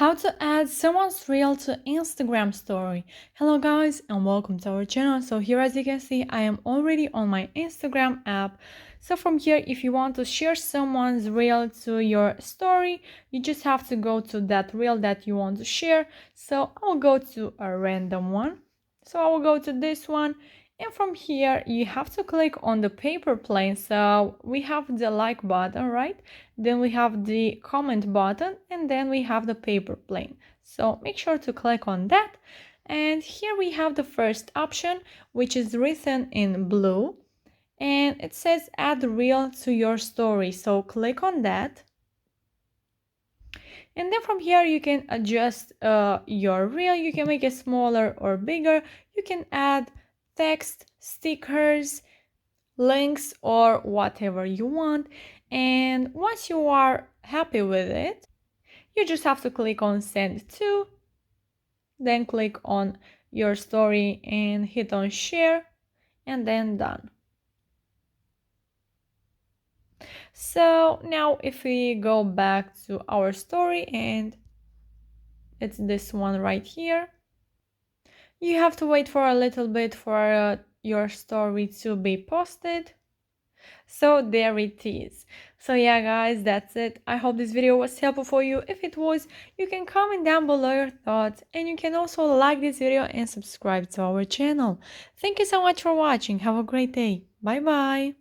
How to add someone's reel to Instagram story. Hello guys and welcome to our channel. So here, as you can see, I am already on my Instagram app. So from here, if you want to share someone's reel to your story, you just have to go to that reel that you want to share. So I'll go to a random one. So I will go to this one. And from here, you have to click on the paper plane. So we have the like button, right? Then we have the comment button, and then we have the paper plane. So make sure to click on that. And here we have the first option, which is written in blue. And it says add reel to your story. So click on that. And then from here, you can adjust your reel. You can make it smaller or bigger. You can add text, stickers, links, or whatever you want. And once you are happy with it, you just have to click on send to, then click on your story and hit on share, and then done. So now if we go back to our story, and it's this one right here, you have to wait for a little bit for your story to be posted. So there it is. So yeah guys, that's it. I hope this video was helpful for you. If it was, you can comment down below your thoughts, and you can also like this video and subscribe to our channel. Thank you so much for watching. Have a great day. Bye bye.